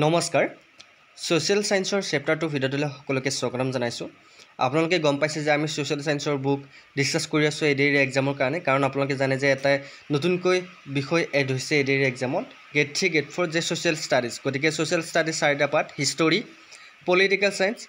নমস্কাৰ social সায়েন্সৰ chapter 2 ভিডিঅ'টোলৈ সকলোকে স্বাগতম জনাইছো। আপোনালোকে গম পাইছে যে আমি সোশ্যাল সায়েন্সৰ বুক ডিসকাস কৰি আছো এডিআৰ এক্সামৰ কাৰণে, কাৰণ আপোনালোকে জানে যে এটা নতুনকৈ বিষয় এড হৈছে এডিআৰ এক্সামত গেট 3 গেট 4 যে সোশ্যাল ষ্টাডিজ। গতিকে সোশ্যাল ষ্টাডিজ চাৰিটা part, history, political science,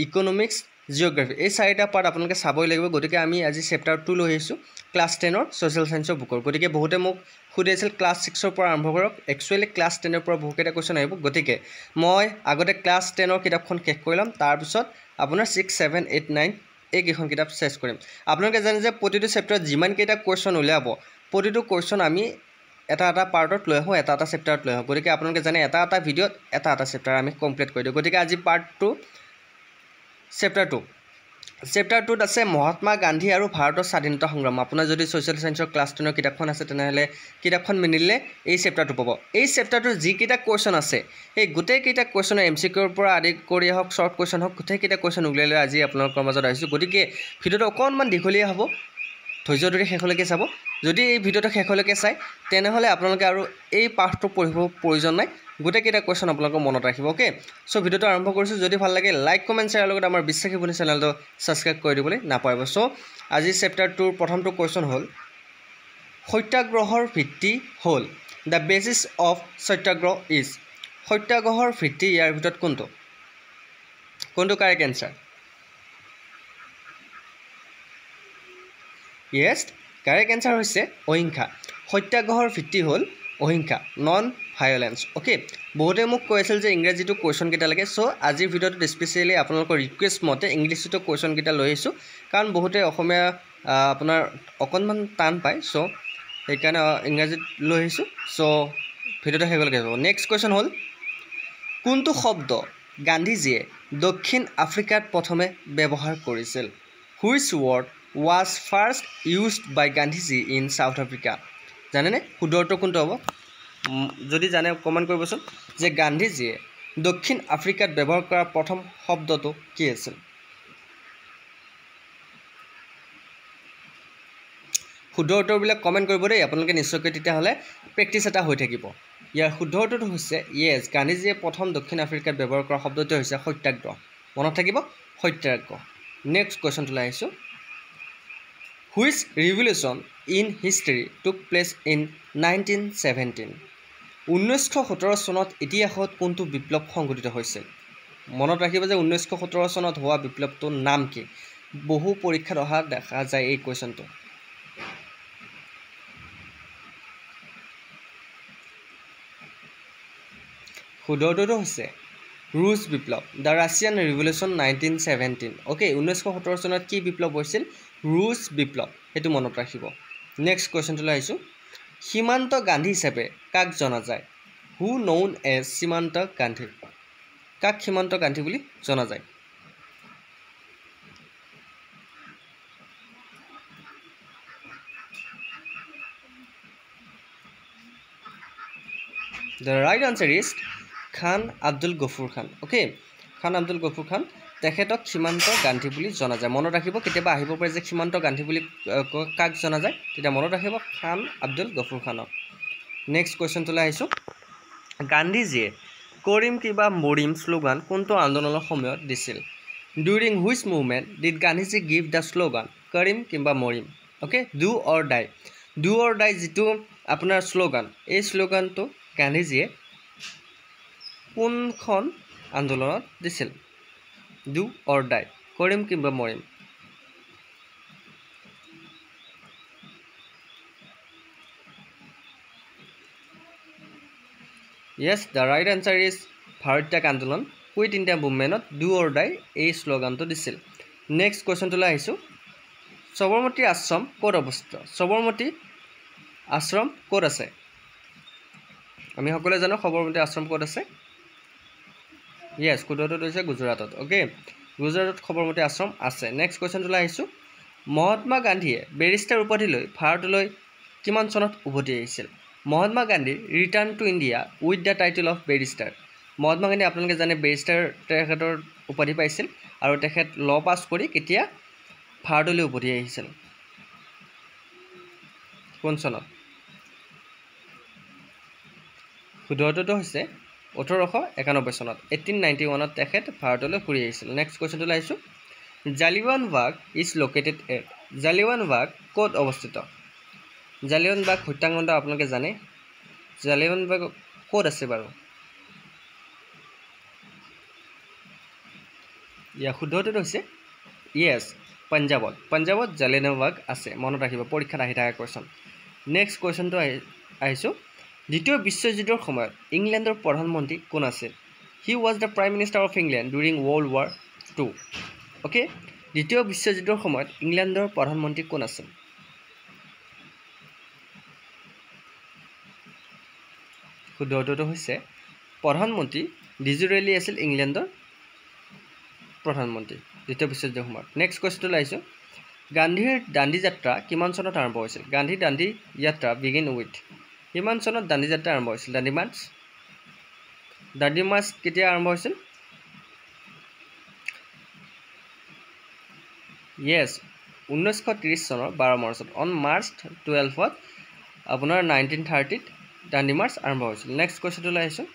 economics, geography, এই চাৰিটা পাৰ্ট আপোনালোকে চাবই লাগিব। গতিকে আমি আজি চেপ্টাৰ 2 লৈ আহিছোঁ ক্লাছ 10ৰ সোশ্যাল সায়েন্সৰ বুকৰ। গতিকে বহুতে মোক সুধি আছিল ক্লাছ 6ৰ পৰা আৰম্ভ কৰক। একচুৱেলি ক্লাছ 10ৰ পৰা বহুকেইটা কুৱেশ্যন আহিব। গতিকে মই আগতে ক্লাছ 10ৰ কিতাপখন শেষ কৰি ল'ম, তাৰপিছত আপোনাৰ 6, 7, 8, 9 এইকেইখন কিতাপ চেছ কৰিম। আপোনালোকে জানে যে প্ৰতিটো চেপ্টাৰত যিমানকেইটা কুৱেশ্যন উলিয়াব, প্ৰতিটো কুৱেশ্যন আমি এটা পাৰ্টত লৈ আহোঁ, এটা চেপ্টাৰত লৈ আহোঁ। গতিকে আপোনালোকে জানে এটা ভিডিঅ'ত এটা চেপ্টাৰ আমি কমপ্লিট কৰি দিওঁ। গতিকে আজি পাৰ্ট 2 চেপ্টাৰ 2। চেপ্টাৰ 2ত আছে মহাত্মা গান্ধী আৰু ভাৰতৰ স্বাধীনতা সংগ্ৰাম। আপোনাৰ যদি সোশ্যাল সায়েন্সৰ ক্লাছ 10ৰ কিতাপখন আছে তেনেহ'লে কিতাপখন মিলিলে এই চেপ্টাৰটো পাব। এই চেপ্টাৰটোৰ যিকেইটা কুৱেশ্যন আছে সেই গোটেইকেইটা কুৱেশ্যনৰ MCQৰ পৰা আদি কৰি হওক, শ্বৰ্ট কুৱেশ্যন হওক, গোটেইকেইটা কুৱেশ্যন উলিয়াই লৈ আজি আপোনালোকৰ মাজত আহিছোঁ। গতিকে ভিডিঅ'টো অকণমান দীঘলীয়া হ'ব, ধৈৰ্য ধৰি শেষলৈকে চাব। যদি এই ভিডিঅ'টো শেষলৈকে চায় তেনেহ'লে আপোনালোকে আৰু এই পাঠটো পঢ়িব প্ৰয়োজন নাই, গোটেইকেইটা কুৱেশ্যন আপোনালোকৰ মনত ৰাখিব। অ'কে, চ' ভিডিঅ'টো আৰম্ভ কৰিছোঁ। যদি ভাল লাগে লাইক, কমেণ্ট, শ্বেয়াৰ লগত আমাৰ বিশ্বাসী বন্ধু চেনেলটো ছাবস্ক্ৰাইব কৰি দিবলৈ নাপাহৰিব। চ' আজি চেপ্টাৰ 2ৰ প্ৰথমটো কুৱেশ্যন হ'ল সত্যাগ্ৰহৰ ভিত্তি হ'ল the basis of Satyagraha is. সত্যাগ্ৰহৰ ভিত্তি ইয়াৰ ভিতৰত কোনটো correct answer? Yes, correct answer হৈছে অহিংসা। সত্যাগ্ৰহৰ ভিত্তি হ'ল অহিংসা, নন ভায়লেন্স। অ'কে, বহুতে মোক কৈ আছিল যে ইংৰাজীটো কুৱেশ্যনকেইটা লাগে। চ' আজিৰ ভিডিঅ'টোত স্পেচিয়েলি আপোনালোকৰ ৰিকুৱেষ্ট মতে ইংলিছতো কুৱেশ্যনকেইটা লৈ আহিছোঁ, কাৰণ বহুতে অসমীয়া আপোনাৰ অকণমান টান পায়। চ' সেইকাৰণে ইংৰাজীত লৈ আহিছোঁ। চ' ভিডিঅ'টো শেষলৈকে যাব। নেক্সট কুৱেশ্যন হ'ল কোনটো শব্দ গান্ধীজীয়ে দক্ষিণ আফ্ৰিকাত প্ৰথমে ব্যৱহাৰ কৰিছিল? Which word was first used by Gandhiji in South Africa? জানেনে শুদ্ধটো কোনটো হ'ব? যদি জানে কমেণ্ট কৰিবচোন যে গান্ধীজীয়ে দক্ষিণ আফ্ৰিকাত ব্যৱহাৰ কৰা প্ৰথম শব্দটো কি আছিল? শুদ্ধ উত্তৰবিলাক কমেণ্ট কৰিব দেই আপোনালোকে নিশ্চয়কৈ, তেতিয়াহ'লে প্ৰেক্টিছ এটা হৈ থাকিব। ইয়াৰ শুদ্ধ উত্তৰটো হৈছে য়েছ, গান্ধীজীয়ে প্ৰথম দক্ষিণ আফ্ৰিকাত ব্যৱহাৰ কৰা শব্দটো হৈছে সত্যাগ্ৰহ। মনত থাকিব সত্যাগ্ৰহ। নেক্সট কুৱেশ্যনটোলৈ আহিছোঁ। হুইচ ৰিভলিউশ্যন ইন হিষ্ট্ৰী টুক প্লেচ ইন 1917? 1917 চনত ইতিহাসত কোনটো বিপ্লৱ সংঘটিত হৈছিল? মনত ৰাখিব যে 1917 চনত হোৱা বিপ্লৱটোৰ নাম কি? বহু পৰীক্ষাত অহা দেখা যায় এই কুৱেশ্যনটো। শুদ্ধ উত্তৰটো হৈছে ৰুছ বিপ্লৱ, দ্য ৰাছিয়ান ৰিভলিউশ্যন 1917। অ'কে, 1917 চনত কি বিপ্লৱ হৈছিল? ৰুছ বিপ্লৱ, সেইটো মনত ৰাখিব। নেক্সট কুৱেশ্যনটোলৈ আহিছোঁ। সীমান্ত গান্ধী হিচাপে কাক জনা যায়? হু নউন এজ সীমান্ত গান্ধী? কাক সীমান্ত গান্ধী বুলি জনা যায়? The right answer is Khan Abdul Ghaffar Khan. Okay, Khan Abdul Ghaffar Khan, তেখেতক সীমান্ত গান্ধী বুলি জনা যায়। মনত ৰাখিব, কেতিয়াবা আহিব পাৰে যে সীমান্ত গান্ধী বুলি কাক জনা যায়, তেতিয়া মনত ৰাখিব খান আব্দুল গফুৰ খানক। নেক্সট কুৱেশ্যনটোলৈ আহিছোঁ। গান্ধীজীয়ে কৰিম কিবা মৰিম শ্লোগান কোনটো আন্দোলনৰ সময়ত দিছিল? During which movement did Gandhiji give the slogan কৰিম কিবা মৰিম? Okay, do or die. Do or die যিটো আপোনাৰ শ্লোগান, এই শ্লোগানটো গান্ধীজীয়ে কোনখন আন্দোলনত দিছিল? ডু অৰ ডাই, কৰিম কিংবা মৰিম। Yes, the right answer is Bharat ত্যাগ আন্দোলন, কুইট ইণ্ডিয়া মুভমেণ্টত ডু অৰ ডাই এই শ্লোগানটো দিছিল। নেক্সট কুৱেশ্যনটোলৈ আহিছোঁ। সবৰমতী আশ্ৰম ক'ত অৱস্থিত? সবৰমতী আশ্ৰম ক'ত আছে? আমি সকলোৱে জানো সবৰমতী আশ্ৰম ক'ত আছে। য়েছ, শুদ্ধটো হৈছে গুজৰাটত। অ'কে, গুজৰাটত সবৰমতী আশ্ৰম আছে। নেক্সট কুৱেশ্যনটোলৈ আহিছোঁ। মহাত্মা গান্ধীয়ে বেৰিষ্টাৰ উপাধি লৈ ভাৰতলৈ কিমান চনত উভতি আহিছিল? Mahatma Gandhi return to India with the title of barrister. Mahatma Gandhi আপোনালোকে জানে বেৰিষ্টাৰ তেখেতৰ উপাধি পাইছিল, আৰু তেখেত ল পাছ কৰি কেতিয়া ভাৰতলৈ উভতি আহিছিল? কোন চনত? শুদ্ধটো হৈছে 1891 চনত 1891 তেখেত ভাৰতলৈ ঘূৰি আহিছিল নেক্সট কুৱেশ্যনটো আহিছোঁ Jallianwala is located at Jallianwala ক'ত অৱস্থিত জালিয়ানৱালা হত্যাকাণ্ড আপোনালোকে জানে জালিয়ানৱালা ক'ত আছে বাৰু ইয়াৰ শুদ্ধটো হৈছে ইয়েছ পাঞ্জাবত জালিয়ানৱালা আছে মনত ৰাখিব পৰীক্ষাত আহি থকা কুৱেশ্যন নেক্সট কুৱেশ্যনটো আহিছোঁ দ্বিতীয় বিশ্বযুদ্ধৰ সময়ত ইংলেণ্ডৰ প্ৰধানমন্ত্ৰী কোন আছিল he was the prime minister of England during world war II okay দ্বিতীয় বিশ্বযুদ্ধৰ সময়ত ইংলেণ্ডৰ প্ৰধানমন্ত্ৰী কোন আছিল শুদ্ধটো হৈছে প্ৰধানমন্ত্ৰী ডিজৰেলি আছিল ইংলেণ্ডৰ প্ৰধানমন্ত্ৰী দ্বিতীয় বিশ্বযুদ্ধৰ সময়ত নেক্সট কুৱেশ্যনটো আহিছোঁ গান্ধীৰ দাণ্ডী যাত্ৰা কিমান চনত আৰম্ভ হৈছিল গান্ধীৰ দাণ্ডী যাত্ৰা বিগিন উইথ কিমান চনত দাণ্ডী যাত্ৰা আৰম্ভ হৈছিল দাণ্ডী মাৰ্চ কেতিয়া আৰম্ভ হৈছিল ইয়েছ 1930 চনৰ 12 মাৰ্চত অন মাৰ্চ 12ত আপোনাৰ 1930ত দাণ্ডী মাৰ্চ আৰম্ভ হৈছিল নেক্সট কুৱেশ্যনটো আহিছোঁ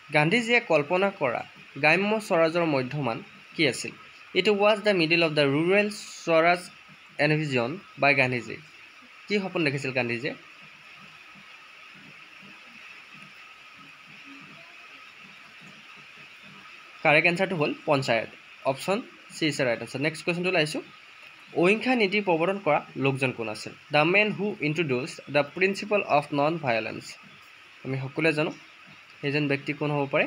গান্ধীজীয়ে কল্পনা কৰা গ্ৰাম্য স্বৰাজৰ মধ্যমান কি আছিল it was the middle of the rural Swaraj envision by Gandhiji কি সপোন দেখিছিল গান্ধীজীয়ে কাৰেক্ট এনচাৰটো হ'ল panchayat option C is right answer next কুৱেশ্যনটো আহিছোঁ অহিংসা নীতি প্ৰৱৰ্তন কৰা লোকজন কোন আছিল the man who introduce the principle of non violence আমি সকলোৱে জানো সেইজন ব্যক্তি কোন হ'ব পাৰে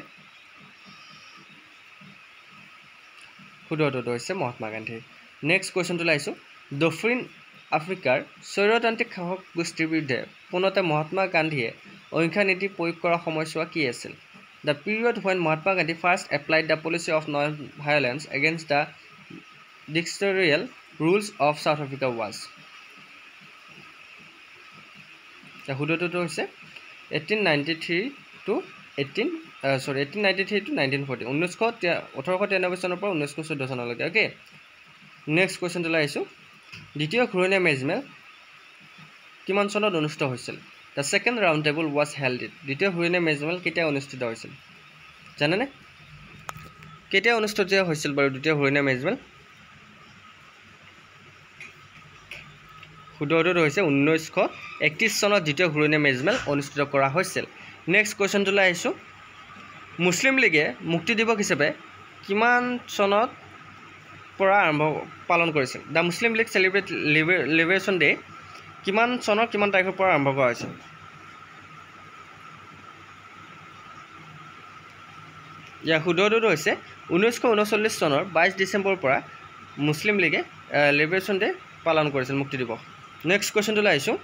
শুদ্ধটো হৈছে মহাত্মা গান্ধী নেক্সট কুৱেশ্যনটো আহিছোঁ দক্ষিণ আফ্ৰিকাৰ স্বৈৰতান্ত্ৰিক শাসক গোষ্ঠীৰ বিৰুদ্ধে পুনতে মহাত্মা গান্ধীয়ে অহিংসা নীতি প্ৰয়োগ কৰা সময়ছোৱা কি আছিল the period when Mahatma Gandhi first applied the policy of non-violence against the dictatorial rules of South Africa was শুদ্ধটো হৈছে 1893 to 1940 1893 চনৰ পৰা 1914 চনলৈকে অ'কে নেক্সট কুৱেশ্যনটো আহিছোঁ দ্বিতীয় ঘূৰণীয়া মেজমেল কিমান চনত অনুষ্ঠিত হৈছিল the second round table was held দ্বিতীয় ঘূৰণীয়া মেজমেল কেতিয়া অনুষ্ঠিত হৈছিল জানেনে কেতিয়া অনুষ্ঠিত হৈছিল বাৰু দ্বিতীয় ঘূৰণীয়া মেজমেল শুদ্ধটো হৈছে 1931 চনত দ্বিতীয় ঘূৰণীয়া মেজমেল অনুষ্ঠিত কৰা হৈছিল নেক্সট কুৱেশ্যনটোলৈ আহিছোঁ মুছলিম লীগে মুক্তি দিৱস হিচাপে কিমান চনত পৰা পালন কৰিছিল the Muslim league celebrate liberation day কিমান চনৰ কিমান তাৰিখৰ পৰা আৰম্ভ কৰা হৈছিল ইয়াৰ শুদ্ধটো হৈছে 1939 চনৰ 22 ডিচেম্বৰৰ পৰা মুছলিম লীগে লিবাৰেশ্যন ডে পালন কৰিছিল মুক্তি দিৱস নেক্সট কুৱেশ্যনটোলৈ আহিছোঁ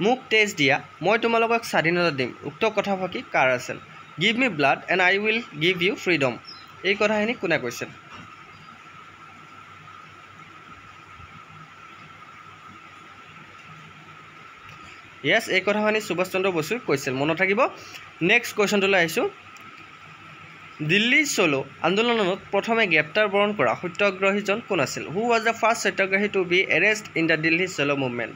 মোক তেজ দিয়া মই তোমালোকক স্বাধীনতা দিম উক্ত কথাফাকি কাৰ আছিল give me blood and I will give you freedom এই কথাখিনি কোনে কৈছিল ইয়েছ এই কথাখিনি সুভাষ চন্দ্ৰ বসুৱে কৈছিল মনত থাকিব নেক্সট কুৱেশ্যনটোলৈ আহিছোঁ দিল্লী চলো আন্দোলনত প্ৰথমে গ্ৰেপ্তাৰ বৰণ কৰা সত্যাগ্ৰহীজন কোন আছিল who was the first satyagrahi to be arrest in the Delhi Chalo movement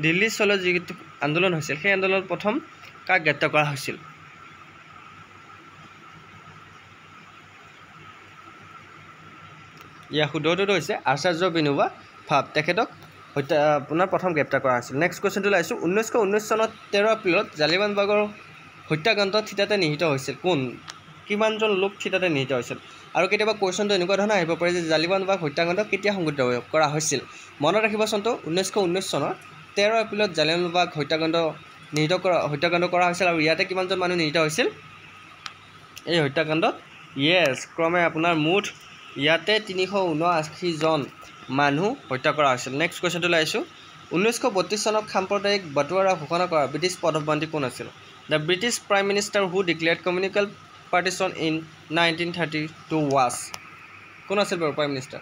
Delhi চলো যিটো আন্দোলন হৈছিল সেই আন্দোলনত প্ৰথম কাক গ্ৰেপ্তাৰ কৰা হৈছিল ইয়াৰ শুদ্ধটো হৈছে আচাৰ্য বিনোবা ভাৱে তেখেতক আপোনাৰ প্ৰথম গ্ৰেপ্তাৰ কৰা হৈছিল নেক্সট কুৱেশ্যনটোলৈ আহিছোঁ 1919 চনত 13 এপ্ৰিলত জালিয়ানৱালাবাগৰ হত্যাকাণ্ড থিতাতে নিহিত হৈছিল কোন কিমানজন লোক থিতাতে নিহিত হৈছিল আৰু কেতিয়াবা কুৱেশ্যনটো এনেকুৱা ধৰণৰ আহিব পাৰে যে জালিয়ানৱালাবাগ হত্যাকাণ্ড কেতিয়া সংঘটিত কৰা হৈছিল মনত ৰাখিব চনটো 1919 চনৰ 13 এপ্ৰিলত জালিয়ানৱালাবাগ হত্যাকাণ্ড কৰা হৈছিল আৰু ইয়াতে কিমানজন মানুহ নিহিত হৈছিল এই হত্যাকাণ্ডত ইয়েছ ক্ৰমে আপোনাৰ মুঠ ইয়াতে 379 জন মানুহ হত্যা কৰা হৈছিল নেক্সট কুৱেশ্যনটোলৈ আহিছোঁ 1932 চনত সাম্প্ৰদায়িক বাটোৱাৰা ঘোষণা কৰা ব্ৰিটিছ প্ৰধানমন্ত্ৰী কোন আছিল the British prime minister who declared communal partition in 1932 was কোন আছিল বাৰু প্ৰাইম মিনিষ্টাৰ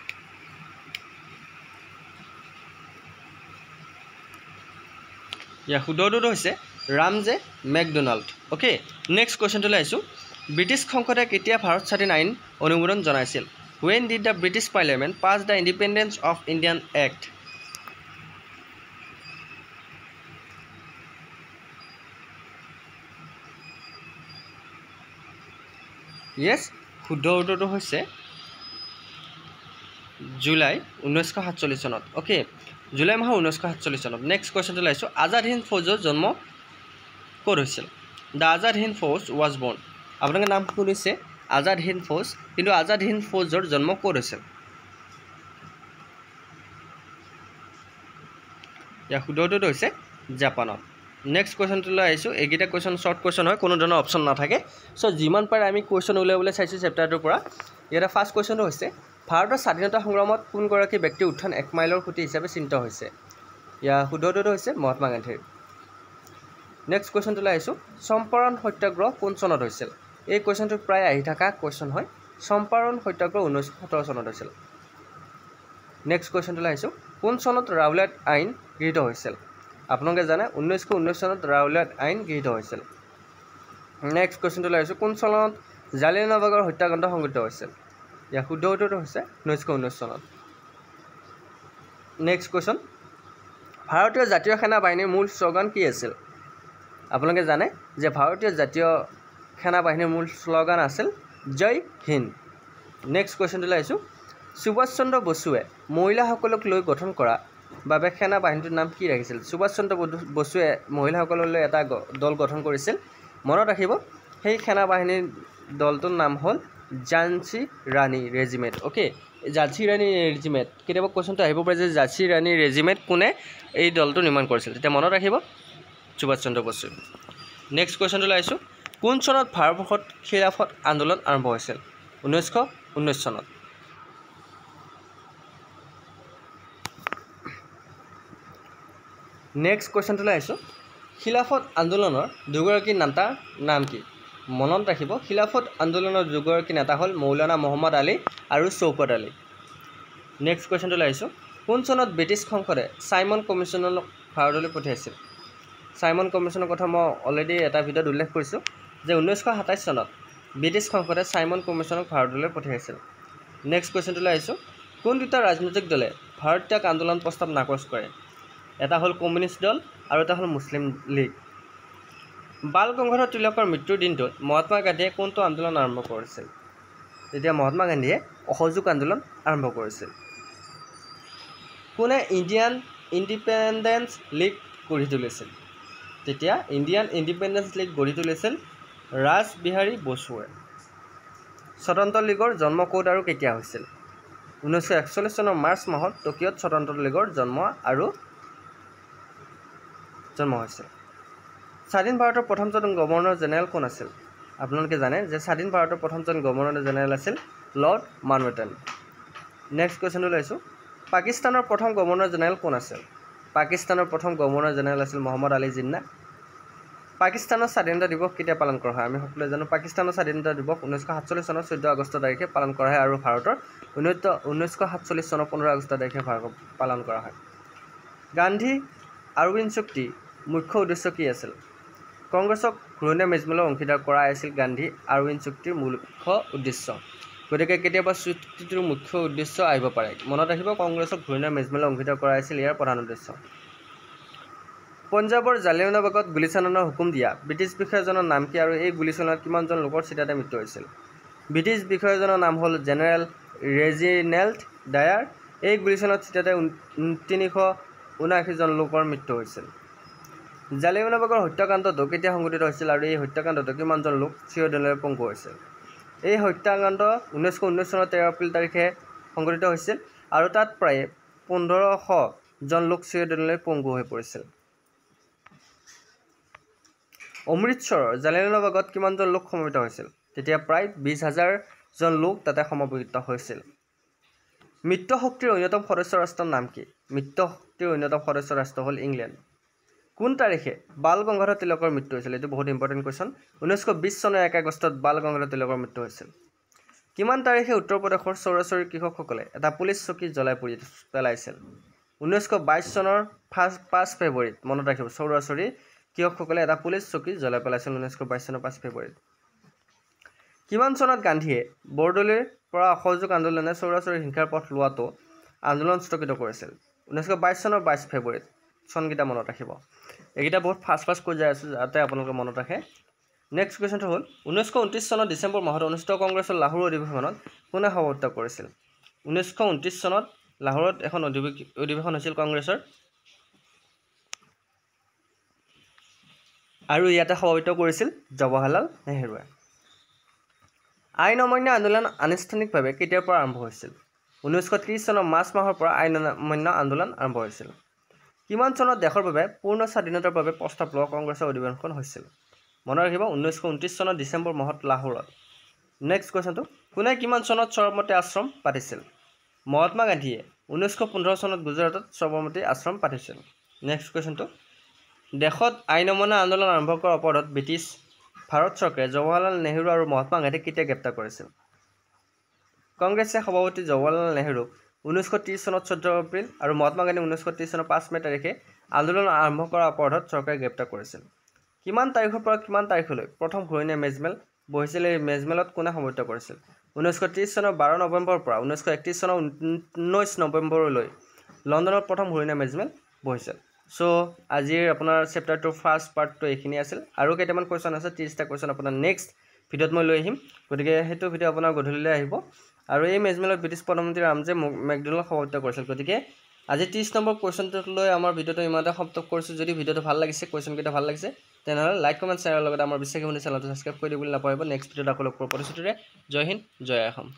ইয়াৰ শুদ্ধটো হৈছে ৰামজে মেকডোনাল্ড অ'কে নেক্সট কুৱেশ্যনটোলৈ আহিছোঁ ব্ৰিটিছ সংসদে কেতিয়া ভাৰত স্বাধীন আইন অনুমোদন জনাইছিল When did the British Parliament pass the Independence of Indian Act? য়েছ, শুদ্ধ উত্তৰটো হৈছে জুলাই 1947 চনত। অ'কে, জুলাই মাহৰ 1947 চনত। নেক্সট কুৱেশ্যনটো লাইছোঁ, আজাদ হিন্দ ফৌজৰ জন্ম ক'ত হৈছিল? The Azad Hind Fauj was বৰ্ণ। আপোনালোকে নাম শুনিছে আজাদ হিন্দ ফৌজ, কিন্তু আজাদ হিন্দ ফৌজৰ জন্ম ক'ত হৈছিল? ইয়াৰ শুদ্ধ উত্তৰটো হৈছে জাপানত। নেক্সট কুৱেশ্যনটোলৈ আহিছোঁ। এইকেইটা কুৱেশ্যন শ্বৰ্ট কুৱেশ্যন হয়, কোনো ধৰণৰ অপশ্যন নাথাকে। চ' যিমান পাৰে আমি কুৱেশ্যন উলিয়াবলৈ চাইছোঁ চেপ্টাৰটোৰ পৰা। ইয়াতে ফাৰ্ষ্ট কুৱেশ্যনটো হৈছে, ভাৰতৰ স্বাধীনতা সংগ্ৰামত কোনগৰাকী ব্যক্তিৰ উত্থান 1 মাইলৰ খুঁটি হিচাপে চিহ্নিত হৈছে? ইয়াৰ শুদ্ধ উত্তৰটো হৈছে মহাত্মা গান্ধীৰ। নেক্সট কুৱেশ্যনটোলৈ আহিছোঁ, চম্পাৰণ সত্যাগ্ৰহ কোন চনত হৈছিল? এই কুৱেশ্যনটো প্ৰায় আহি থকা কুৱেশ্যন হয়। চম্পাৰণ সত্যাগ্ৰহ 1917 চনত হৈছিল। নেক্সট কুৱেশ্যনটোলৈ আহিছোঁ, কোন চনত ৰাওলাট আইন গৃহীত হৈছিল? আপোনালোকে জানে 1919 চনত ৰাওলাট আইন গৃহীত হৈছিল। নেক্সট কুৱেশ্যনটোলৈ আহিছোঁ, কোন চনত জালিয়ানৱালাবাগৰ হত্যাকাণ্ড সংঘটিত হৈছিল? ইয়াৰ শুদ্ধ উত্তৰটো হৈছে 1919 চনত। নেক্সট কুৱেশ্যন, ভাৰতীয় জাতীয় সেনা বাহিনীৰ মূল শ্লোগান কি আছিল? আপোনালোকে জানে যে ভাৰতীয় জাতীয় সেনা বাহিনীৰ মূল শ্লোগান আছিল জয় হিন্দ। নেক্সট কুৱেশ্যনটোলৈ আহিছোঁ, সুভাষ চন্দ্ৰ বসুৱে মহিলাসকলক লৈ গঠন কৰা বাবে সেনা বাহিনীটোৰ নাম কি ৰাখিছিল? সুভাষ চন্দ্ৰ বসুৱে মহিলাসকললৈ এটা দল গঠন কৰিছিল। মনত ৰাখিব, সেই সেনা বাহিনীৰ দলটোৰ নাম হ'ল ঝান্সী ৰাণী ৰেজিমেণ্ট। অ'কে, ঝান্সী ৰাণী ৰেজিমেণ্ট। কেতিয়াবা কুৱেশ্যনটো আহিব পাৰে যে ঝান্সী ৰাণী ৰেজিমেণ্ট কোনে এই দলটো নিৰ্মাণ কৰিছিল? তেতিয়া মনত ৰাখিব সুভাষ চন্দ্ৰ বসু। নেক্সট কুৱেশ্যনটোলৈ আহিছোঁ, কোন চনত ভাৰতবৰ্ষত খিলাফত আন্দোলন আৰম্ভ হৈছিল? 1919 চনত। নেক্সট কুৱেশ্যনটোলৈ আহিছোঁ, খিলাফত আন্দোলনৰ দুগৰাকী নেতাৰ নাম কি? মনত ৰাখিব, খিলাফত আন্দোলনৰ দুগৰাকী নেতা হ'ল মৌলানা মহম্মদ আলী আৰু চৌকত আলী। নেক্সট কুৱেশ্যনটোলৈ আহিছোঁ, কোন চনত ব্ৰিটিছ সংসদে চাইমন কমিশ্যনক ভাৰতলৈ পঠিয়াইছিল? চাইমন কমিশ্যনৰ কথা মই অলৰেডি এটা ভিডিঅ'ত উল্লেখ কৰিছোঁ যে 1927 চনত ব্ৰিটিছ সংসদে চাইমন কমিশ্যনক ভাৰতলৈ পঠিয়াইছিল। নেক্সট কুৱেশ্যনটোলৈ আহিছোঁ, কোন দুটা ৰাজনৈতিক দলে ভাৰত ত্যাগ আন্দোলন প্ৰস্তাৱ নাকচ কৰে? এটা হ'ল কমিউনিষ্ট দল আৰু এটা হ'ল মুছলিম লীগ। বাল গংগাধৰ তিলকৰ মৃত্যুৰ দিনটোত মহাত্মা গান্ধীয়ে কোনটো আন্দোলন আৰম্ভ কৰিছিল? তেতিয়া মহাত্মা গান্ধীয়ে অসহযোগ আন্দোলন আৰম্ভ কৰিছিল। কোনে ইণ্ডিয়ান ইণ্ডিপেণ্ডেন্স লীগ গঢ়ি তুলিছিল? তেতিয়া ইণ্ডিয়ান ইণ্ডিপেণ্ডেন্স লীগ গঢ়ি তুলিছিল ৰাসবিহাৰী বসুৱে। স্বতন্ত্ৰ লীগৰ জন্ম ক'ত আৰু কেতিয়া হৈছিল? 1941 চনৰ মাৰ্চ মাহত টকিঅ'ত স্বতন্ত্ৰ লীগৰ জন্ম হৈছিল। স্বাধীন ভাৰতৰ প্ৰথমজন গভৰ্ণৰ জেনেৰেল কোন আছিল? আপোনালোকে জানে যে স্বাধীন ভাৰতৰ প্ৰথমজন গভৰ্ণৰ জেনেৰেল আছিল লৰ্ড মাউণ্টবেটেন। নেক্সট কুৱেশ্যনটো লৈছোঁ, পাকিস্তানৰ প্ৰথম গভৰ্ণৰ জেনেৰেল কোন আছিল? পাকিস্তানৰ প্ৰথম গভৰ্ণৰ জেনেৰেল আছিল মহম্মদ আলী জিন্না। পাকিস্তানৰ স্বাধীনতা দিৱস কেতিয়া পালন কৰা হয়? আমি সকলোৱে জানো পাকিস্তানৰ স্বাধীনতা দিৱস 1947 চনৰ 14 আগষ্ট তাৰিখে পালন কৰা হয় আৰু ভাৰতৰ 1947 চনৰ 15 আগষ্ট তাৰিখে পালন কৰা হয়। গান্ধী আৰউইন চুক্তি মুখ্য উদ্দেশ্য কি আছিল? কংগ্ৰেছক ঘূৰণীয়া মেজমেলৰ অংশীদাৰ কৰাই আছিল গান্ধী আৰউইন চুক্তিৰ মুখ্য উদ্দেশ্য। গতিকে কেতিয়াবা চুক্তিটোৰ মুখ্য উদ্দেশ্য আহিব পাৰে। মনত ৰাখিব, কংগ্ৰেছক ঘূৰণীয়া মেজমেলৰ অংশীদাৰ কৰাই আছিল ইয়াৰ প্ৰধান উদ্দেশ্য। পঞ্জাৱৰ জালিয়ানৱালাবাগত গুলীচালনাৰ হুকুম দিয়া ব্ৰিটিছ বিষয়াজনৰ নাম কি আৰু এই গুলীচালনাত কিমানজন লোকৰ চিতাতে মৃত্যু হৈছিল? ব্ৰিটিছ বিষয়াজনৰ নাম হ'ল জেনেৰেল ৰেজিনেল্ড ডায়াৰ। এই গুলীচালনাত চিতাতে 379জন লোকৰ মৃত্যু হৈছিল। জালিয়ানৱালাবাগৰ হত্যাকাণ্ডটো কেতিয়া সংঘটিত হৈছিল আৰু এই হত্যাকাণ্ডটো কিমানজন লোক চিৰদিনলৈ পংগু হৈছিল? এই হত্যাকাণ্ড 1919 চনৰ 13 এপ্ৰিল তাৰিখে সংঘটিত হৈছিল আৰু তাত প্ৰায় 1500 জন লোক চিৰদিনলৈ পংগু হৈ পৰিছিল। অমৃতসৰৰ জালিয়ানৱালাবাগত কিমানজন লোক সমবেত হৈছিল? তেতিয়া প্ৰায় 20,000 জন লোক তাতে সমবেত হৈছিল। মিত্ৰশক্তিৰ অন্যতম সদস্য ৰাষ্ট্ৰৰ নাম কি? মিত্ৰশক্তিৰ অন্যতম সদস্য ৰাষ্ট্ৰ হ'ল ইংলেণ্ড। কোন তাৰিখে বাল গংগাধৰ তিলকৰ মৃত্যু হৈছিল? এইটো বহুত ইম্পৰ্টেণ্ট কুৱেশ্যন। 1920 চনৰ 1 আগষ্টত বাল গংগাধৰ তিলকৰ মৃত্যু হৈছিল। কিমান তাৰিখে উত্তৰ প্ৰদেশৰ চৌৰাচৰিৰ কৃষকসকলে এটা পুলিচ চকী জ্বলাই পুৰি পেলাইছিল? 1922 চনৰ 5 ফেব্ৰুৱাৰীত। মনত ৰাখিব, চৌৰাচৰিৰ কৃষকসকলে এটা পুলিচ চকী জ্বলাই পেলাইছিল 1922 চনৰ 5 ফেব্ৰুৱাৰীত। কিমান চনত গান্ধীয়ে বৰদলৈৰ পৰা অসহযোগ আন্দোলনে চৌৰাচৰিৰ হিংসাৰ পথ লোৱাটো আন্দোলন স্থগিত কৰিছিল? 1922 চনৰ 22 ফেব্ৰুৱাৰীত। চনকেইটা মনত ৰাখিব। এইকেইটা বহুত ফাষ্ট কৈ যাই আছোঁ যাতে আপোনালোকে মনত ৰাখে। নেক্সট কুৱেশ্যনটো হ'ল 1929 চনৰ ডিচেম্বৰ মাহত অনুষ্ঠিত কংগ্ৰেছৰ লাহোৰ অধিৱেশনত কোনে সভাপতিত্ব কৰিছিল 1929 চনত লাহোৰত এখন অধিৱেশন হৈছিল কংগ্ৰেছৰ আৰু ইয়াতে সভাপতিত্ব কৰিছিল জৱাহৰলাল নেহৰুৱে আইন অমান্য আন্দোলন আনুষ্ঠানিকভাৱে কেতিয়াৰ পৰা আৰম্ভ হৈছিল 1930 চনৰ মাৰ্চ মাহৰ পৰা আইন অমান্য আন্দোলন আৰম্ভ হৈছিল কিমান চনত দেশৰ বাবে পূৰ্ণ স্বাধীনতাৰ বাবে প্ৰস্তাৱ লোৱা কংগ্ৰেছৰ অধিৱেশন হৈছিল মনত ৰাখিব 1929 চনৰ ডিচেম্বৰ মাহত লাহোৰত নেক্সট কুৱেশ্যনটো কোনে কিমান চনত সবৰমতী আশ্ৰম পাতিছিল মহাত্মা গান্ধীয়ে 1915 চনত গুজৰাটত সবৰমতী আশ্ৰম পাতিছিল নেক্সট কুৱেশ্যনটো দেশত আইন অমান্য আন্দোলন আৰম্ভ কৰাৰ অপৰাধত ব্ৰিটিছ ভাৰত চৰকাৰে জৱাহৰলাল নেহৰু আৰু মহাত্মা গান্ধীক কেতিয়া গ্ৰেপ্তাৰ কৰিছিল কংগ্ৰেছে সভাপতি জৱাহৰলাল নেহৰুক 1930 চনত 14 এপ্ৰিল আৰু মহাত্মা গান্ধী 1930 চনৰ 5 মে তাৰিখে আন্দোলন আৰম্ভ কৰাৰ অপৰাধত চৰকাৰে গ্ৰেপ্তাৰ কৰিছিল কিমান তাৰিখৰ পৰা কিমান তাৰিখলৈ প্ৰথম ঘূৰণীয়া মেজমেল বহিছিল এই মেজমেলত কোনে সভাপতিত্ব কৰিছিল 1930 চনৰ 12 নৱেম্বৰৰ পৰা 1931 চনৰ 19 নৱেম্বৰলৈ লণ্ডনত প্ৰথম ঘূৰণীয়া মেজমেল বহিছিল সো আজিৰ আপোনাৰ চেপ্টাৰটোৰ ফাৰ্ষ্ট পাৰ্টটো এইখিনি আছিল আৰু কেইটামান কুৱেশ্যন আছে 30টা কুৱেশ্যন আপোনাৰ নেক্সট ভিডিঅ'ত মই লৈ আহিম গতিকে সেইটো ভিডিঅ' আপোনাৰ গধূলিলৈ আহিব আৰু এই মেজমেলত ব্ৰিটিছ প্ৰধানমন্ত্ৰী ৰামজে মেকডোনাল্ড সভাপতিত্ব কৰিছিল গতিকে আজি 30 নম্বৰ কুৱেশ্যনটোক লৈ আমাৰ ভিডিঅ'টো ইমানতে সমাপ্ত কৰিছোঁ যদি ভিডিঅ'টো ভাল লাগিছে কুৱেশ্যনকেইটা ভাল লাগিছে তেনেহ'লে লাইক কমেণ্ট শ্বেয়াৰৰ লগতে আমাৰ বিশ্বাসী চেনেলটো ছাবস্ক্ৰাইব কৰি দিবলৈ নাপাহৰিব নেক্সট ভিডিঅ'ত আকৌ লগ পোৱাৰ প্ৰতিশ্ৰুতিৰে জয় হিন্দ জয় অসম